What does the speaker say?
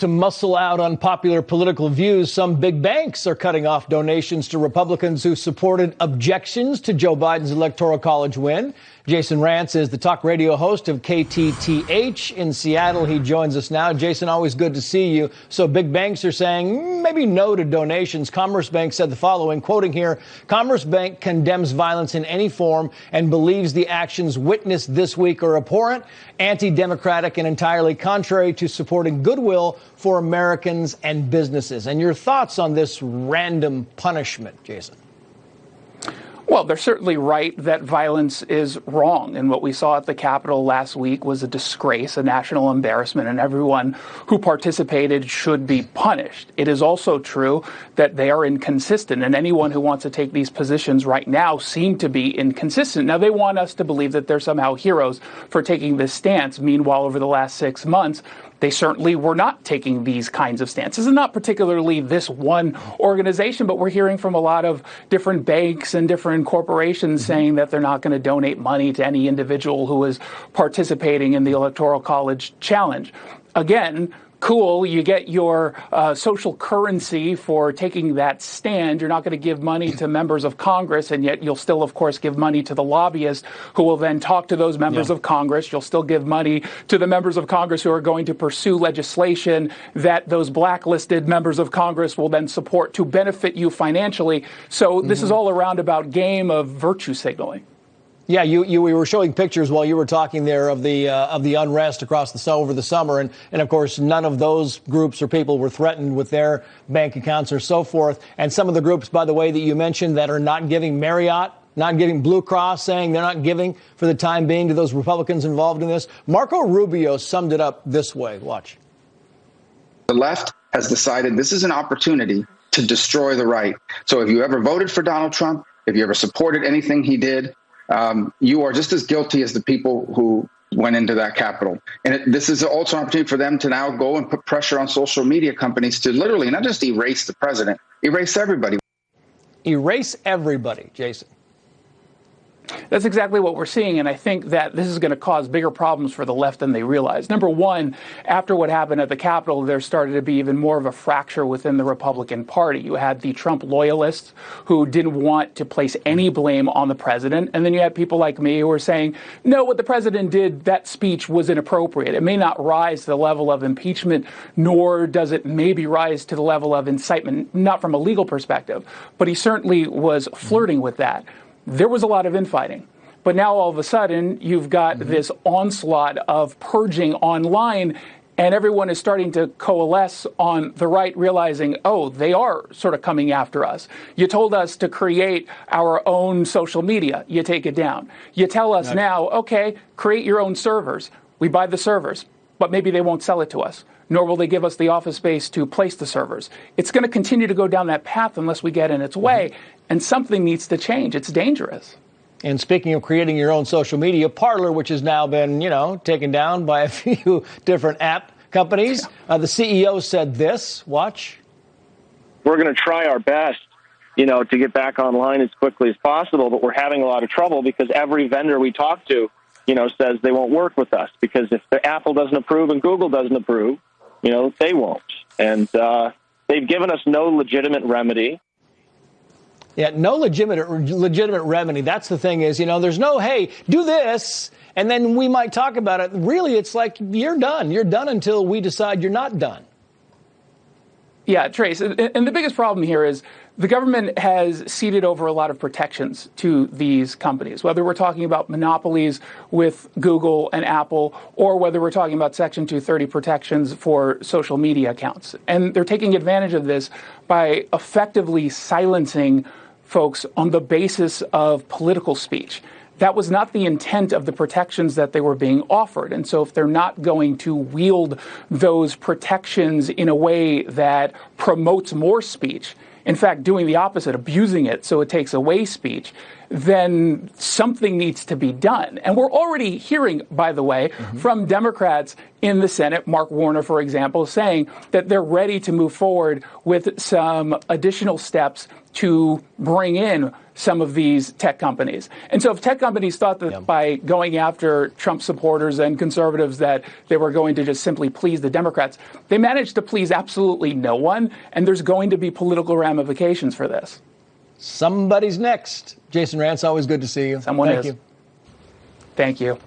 To muscle out unpopular political views, some big banks are cutting off donations to Republicans who supported objections to Joe Biden's Electoral College win. Jason Rantz is the talk radio host of KTTH in Seattle. He joins us now. Jason, always good to see you. So big banks are saying maybe no to donations. Commerce Bank said the following, quoting here, Commerce Bank condemns violence in any form and believes the actions witnessed this week are abhorrent, anti-democratic, and entirely contrary to supporting goodwill for Americans and businesses. And your thoughts on this random punishment, Jason? Well, they're certainly right that violence is wrong. And what we saw at the Capitol last week was a disgrace, a national embarrassment, and everyone who participated should be punished. It is also true that they are inconsistent, and anyone who wants to take these positions right now seem to be inconsistent. Now, they want us to believe that they're somehow heroes for taking this stance. Meanwhile, over the last 6 months, they certainly were not taking these kinds of stances, and not particularly this one organization, but we're hearing from a lot of different banks and different corporations saying that they're not going to donate money to any individual who is participating in the Electoral College challenge. Again, cool, you get your social currency for taking that stand. You're not going to give money to members of Congress, and yet you'll still, of course, give money to the lobbyists who will then talk to those members of Congress. You'll still give money to the members of Congress who are going to pursue legislation that those blacklisted members of Congress will then support to benefit you financially. So this is all a roundabout game of virtue signaling. Yeah, we were showing pictures while you were talking there of the unrest across over the summer, and of course none of those groups or people were threatened with their bank accounts or so forth. And some of the groups, by the way, that you mentioned that are not giving, Marriott, not giving, Blue Cross, saying they're not giving for the time being to those Republicans involved in this. Marco Rubio summed it up this way. Watch. The left has decided this is an opportunity to destroy the right. So if you ever voted for Donald Trump, if you ever supported anything he did, you are just as guilty as the people who went into that Capitol. And this is also an opportunity for them to now go and put pressure on social media companies to literally not just erase the president, erase everybody. Erase everybody, Jason. That's exactly what we're seeing, and I think that this is going to cause bigger problems for the left than they realize. Number one, after what happened at the Capitol, there started to be even more of a fracture within the Republican Party. You had the Trump loyalists who didn't want to place any blame on the president, and then you had people like me who were saying, no, what the president did, that speech was inappropriate. It may not rise to the level of impeachment, nor does it maybe rise to the level of incitement, not from a legal perspective, but he certainly was flirting with that. There was a lot of infighting. But now all of a sudden, you've got this onslaught of purging online, and everyone is starting to coalesce on the right, realizing, oh, they are sort of coming after us. You told us to create our own social media. You take it down. You tell us now, okay, create your own servers. We buy the servers, but maybe they won't sell it to us, nor will they give us the office space to place the servers. It's going to continue to go down that path unless we get in its way. And something needs to change. It's dangerous. And speaking of creating your own social media, Parler, which has now been, taken down by a few different app companies, the CEO said this. Watch. We're going to try our best, to get back online as quickly as possible, but we're having a lot of trouble because every vendor we talk to, says they won't work with us because if the Apple doesn't approve and Google doesn't approve, they won't. And they've given us no legitimate remedy. Yeah, no legitimate remedy. That's the thing is, there's no, hey, do this, and then we might talk about it. Really, it's like you're done. You're done until we decide you're not done. Yeah, Trace, and the biggest problem here is the government has ceded over a lot of protections to these companies, whether we're talking about monopolies with Google and Apple, or whether we're talking about Section 230 protections for social media accounts. And they're taking advantage of this by effectively silencing folks on the basis of political speech. That was not the intent of the protections that they were being offered. And so if they're not going to wield those protections in a way that promotes more speech, in fact, doing the opposite, abusing it so it takes away speech, then something needs to be done. And we're already hearing, by the way, from Democrats in the Senate, Mark Warner, for example, saying that they're ready to move forward with some additional steps to bring in some of these tech companies. And so if tech companies thought that by going after Trump supporters and conservatives that they were going to just simply please the Democrats, they managed to please absolutely no one, and there's going to be political ramifications for this. Somebody's next. Jason Rance, always good to see you. Someone Thank is. you. Thank you.